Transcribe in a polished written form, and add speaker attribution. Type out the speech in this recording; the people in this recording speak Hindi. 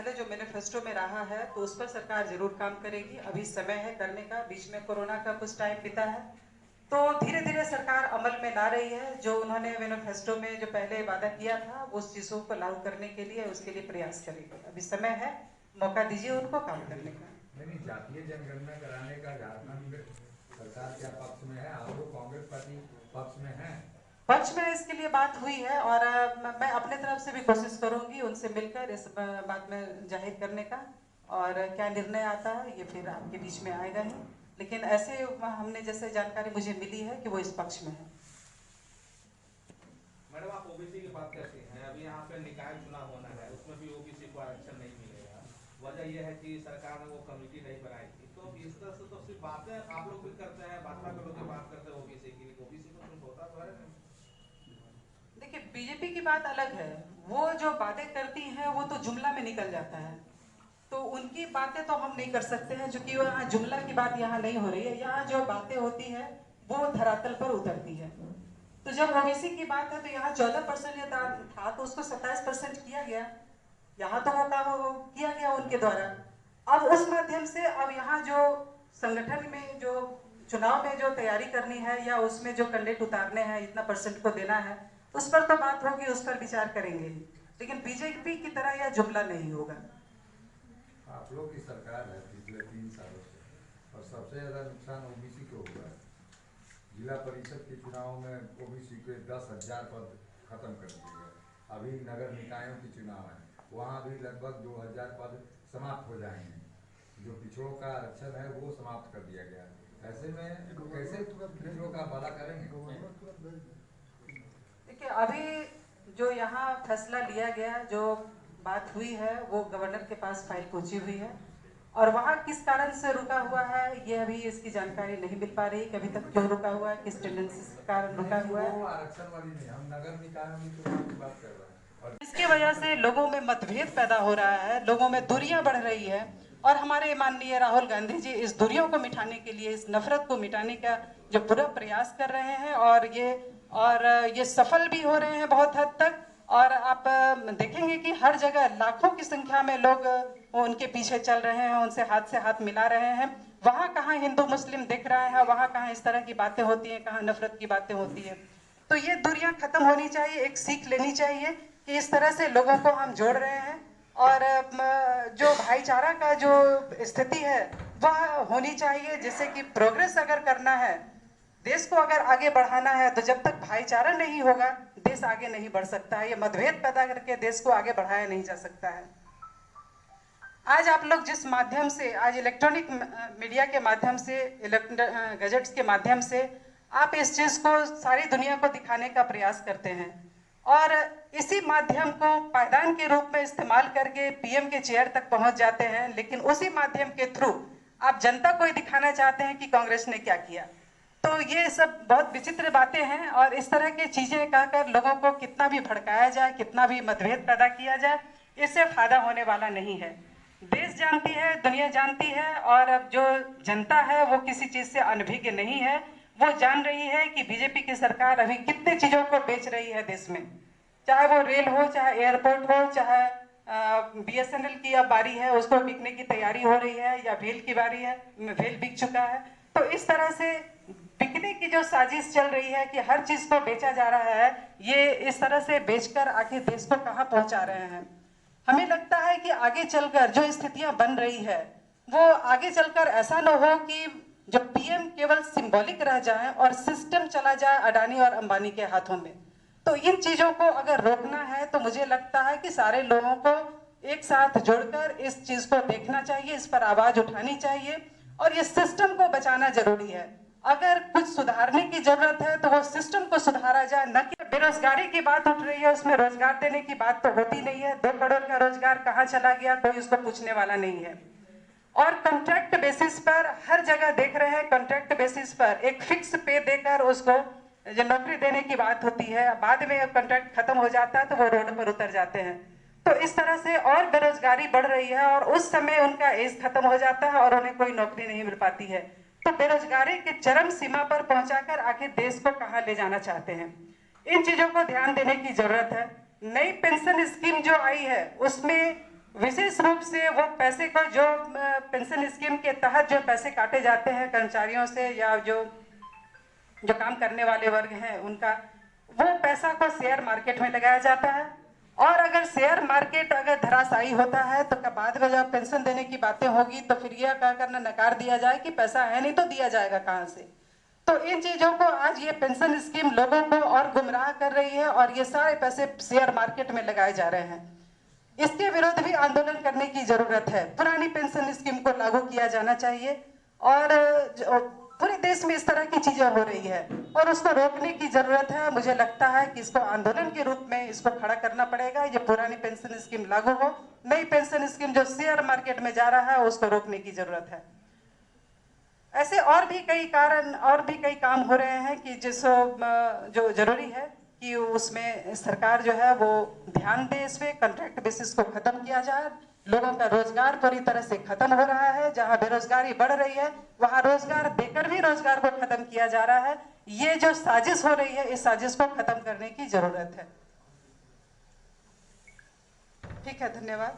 Speaker 1: पहले जो मैनिफेस्टो में रहा है तो उस पर सरकार जरूर काम करेगी। अभी समय है करने का, बीच में कोरोना का कुछ टाइम बीता है, तो धीरे धीरे सरकार अमल में ला रही है। जो उन्होंने मैनिफेस्टो में जो पहले वादा किया था उस चीज़ों को लागू करने के लिए उसके लिए प्रयास करेगी। अभी समय है, मौका दीजिए उनको काम करने का।
Speaker 2: नहीं, जातीय जनगणना कराने का झारखंड सरकार क्या पक्ष में है? आप लोग कांग्रेस पार्टी पक्ष में है?
Speaker 1: पक्ष में इसके लिए बात हुई है और मैं अपने तरफ से भी कोशिश करूंगी उनसे मिलकर इस बात में जाहिर करने का, और क्या निर्णय आता है ये फिर आपके बीच में आएगा ही। लेकिन ऐसे हमने जैसे जानकारी मुझे मिली है कि वो इस पक्ष में है।
Speaker 3: मैडम, आप ओबीसी की बात करते हैं, अभी यहाँ पे निकाय चुनाव होना है, उसमें भी ओबीसी को आरक्षण नहीं मिलेगा। वजह यह है कि सरकार ने वो कमेटी नहीं बनाई थी। तो इस तरह से तो सिर्फ बातें आप लोग भी करते हैं, भाजपा के लोग बात करते हैं ओबीसी की, ओबीसी को कुछ होता तो है नहीं।
Speaker 1: देखिए, बीजेपी की बात अलग है, वो जो बातें करती हैं वो तो जुमला में निकल जाता है, तो उनकी बातें तो हम नहीं कर सकते हैं, क्योंकि यहाँ जुमला की बात यहाँ नहीं हो रही है। यहाँ जो बातें होती है वो धरातल पर उतरती है। तो जब ओबीसी की बात है तो यहाँ 14% था तो उसको 27% किया गया। यहाँ तो वो काम किया गया उनके द्वारा। अब उस माध्यम से अब यहाँ जो संगठन में जो चुनाव में जो तैयारी करनी है या उसमें जो कैंडिडेट उतारने हैं, इतना परसेंट को देना है, उस पर तो बात होगी, उस पर विचार करेंगे ही। लेकिन बीजेपी की तरह यह जुमला नहीं होगा।
Speaker 2: आप लोग की सरकार है पिछले 3 सालों से, और सबसे ज्यादा नुकसान ओबीसी को हुआ है। जिला परिषद के चुनाव में ओबीसी के 10,000 पद खत्म कर दिए गए। अभी नगर निकायों के चुनाव है, वहाँ भी लगभग 2,000 पद समाप्त हो जाएंगे। जो पिछड़ों का आरक्षण है वो समाप्त कर दिया गया है। ऐसे में कैसे पिछड़ों का भला करेंगे?
Speaker 1: देखिए, अभी जो यहाँ फैसला लिया गया, जो बात हुई है वो गवर्नर के पास फाइल पहुंची हुई है, और वहाँ किस कारण से रुका हुआ है ये अभी इसकी जानकारी नहीं मिल पा रही कि अभी तक क्यों रुका हुआ है, किस टेंडेंसी के कारण रुका हुआ है।
Speaker 2: आरक्षण वाली नहीं, हम नगर निकाय की बात कर रहे हैं।
Speaker 1: इसकी वजह से लोगों में मतभेद पैदा हो रहा है, लोगों में दूरियां बढ़ रही है, और हमारे माननीय राहुल गांधी जी इस दूरियों को मिटाने के लिए, इस नफरत को मिटाने का जो पूरा प्रयास कर रहे हैं, और ये सफल भी हो रहे हैं बहुत हद तक। और आप देखेंगे कि हर जगह लाखों की संख्या में लोग उनके पीछे चल रहे हैं, उनसे हाथ मिला रहे हैं। वहाँ कहाँ हिंदू मुस्लिम दिख रहा है, वहाँ कहाँ इस तरह की बातें होती हैं, कहाँ नफरत की बातें होती है। तो ये दूरियां खत्म होनी चाहिए, एक सीख लेनी चाहिए कि इस तरह से लोगों को हम जोड़ रहे हैं, और जो भाईचारा का जो स्थिति है वह होनी चाहिए, जिससे कि प्रोग्रेस अगर करना है, देश को अगर आगे बढ़ाना है, तो जब तक भाईचारा नहीं होगा देश आगे नहीं बढ़ सकता है। ये मतभेद पैदा करके देश को आगे बढ़ाया नहीं जा सकता है। आज आप लोग जिस माध्यम से, आज इलेक्ट्रॉनिक मीडिया के माध्यम से, गैजेट्स के माध्यम से आप इस चीज को सारी दुनिया को दिखाने का प्रयास करते हैं, और इसी माध्यम को पायदान के रूप में इस्तेमाल करके पीएम के चेयर तक पहुंच जाते हैं। लेकिन उसी माध्यम के थ्रू आप जनता को ही दिखाना चाहते हैं कि कांग्रेस ने क्या किया। तो ये सब बहुत विचित्र बातें हैं, और इस तरह की चीजें कहकर लोगों को कितना भी भड़काया जाए, कितना भी मतभेद पैदा किया जाए, इससे फायदा होने वाला नहीं है। देश जानती है, दुनिया जानती है, और अब जो जनता है वो किसी चीज से अनभिज्ञ नहीं है। वो जान रही है कि बीजेपी की सरकार अभी कितने चीजों को बेच रही है देश में, चाहे वो रेल हो, चाहे एयरपोर्ट हो, चाहे बीएसएनएल की अब बारी है, उसको बिकने की तैयारी हो रही है, या भेल की बारी है, भेल बिक चुका है। तो इस तरह से बिकने की जो साजिश चल रही है कि हर चीज को बेचा जा रहा है, ये इस तरह से बेचकर आखिर देश को कहाँ पहुंचा रहे हैं। हमें लगता है कि आगे चलकर जो स्थितियां बन रही है वो आगे चलकर ऐसा न हो कि जो पीएम केवल सिंबॉलिक रह जाए और सिस्टम चला जाए अडानी और अंबानी के हाथों में। तो इन चीजों को अगर रोकना है तो मुझे लगता है कि सारे लोगों को एक साथ जोड़कर इस चीज को देखना चाहिए, इस पर आवाज उठानी चाहिए, और ये सिस्टम को बचाना जरूरी है। अगर कुछ सुधारने की जरूरत है तो वो सिस्टम को सुधारा जाए, न कि बेरोजगारी की बात उठ रही है उसमें रोजगार देने की बात तो होती नहीं है। 2 करोड़ का रोजगार कहाँ चला गया, कोई उसको पूछने वाला नहीं है। और कॉन्ट्रैक्ट बेसिस पर हर जगह देख रहे हैं, कॉन्ट्रैक्ट बेसिस पर एक फिक्स पे देकर उसको जो नौकरी देने की बात होती है, बाद में कॉन्ट्रैक्ट खत्म हो जाता है तो वो रोड पर उतर जाते हैं। तो इस तरह से और बेरोजगारी बढ़ रही है, और उस समय उनका एज खत्म हो जाता है और उन्हें कोई नौकरी नहीं मिल पाती है। तो बेरोजगारी के चरम सीमा पर पहुंचाकर आखिर देश को कहां ले जाना चाहते हैं, इन चीजों को ध्यान देने की जरूरत है। नई पेंशन स्कीम जो आई है उसमें विशेष रूप से वो पैसे को जो पेंशन स्कीम के तहत जो पैसे काटे जाते हैं कर्मचारियों से या जो काम करने वाले वर्ग हैं उनका, वो पैसा को शेयर मार्केट में लगाया जाता है। और अगर शेयर मार्केट अगर धराशायी होता है तो बाद में जब पेंशन देने की बातें होगी तो फिर यह कह करना नकार दिया जाए कि पैसा है नहीं तो दिया जाएगा कहाँ से। तो इन चीजों को आज ये पेंशन स्कीम लोगों को और गुमराह कर रही है और ये सारे पैसे शेयर मार्केट में लगाए जा रहे हैं। इसके विरुद्ध भी आंदोलन करने की जरूरत है। पुरानी पेंशन स्कीम को लागू किया जाना चाहिए और पूरे देश में इस तरह की चीजें हो रही है और उसको रोकने की जरूरत है। मुझे लगता है कि इसको आंदोलन के रूप में इसको खड़ा करना पड़ेगा। ये पुरानी पेंशन स्कीम लागू हो, नई पेंशन स्कीम जो शेयर मार्केट में जा रहा है उसको रोकने की जरूरत है। ऐसे और भी कई कारण और भी कई काम हो रहे हैं कि जो जरूरी है कि उसमें सरकार जो है वो ध्यान दे। इस पे कॉन्ट्रैक्ट बेसिस को खत्म किया जाए। लोगों का रोजगार पूरी तरह से खत्म हो रहा है। जहां बेरोजगारी बढ़ रही है वहां रोजगार देकर भी रोजगार को खत्म किया जा रहा है। ये जो साजिश हो रही है इस साजिश को खत्म करने की जरूरत है। ठीक है, धन्यवाद।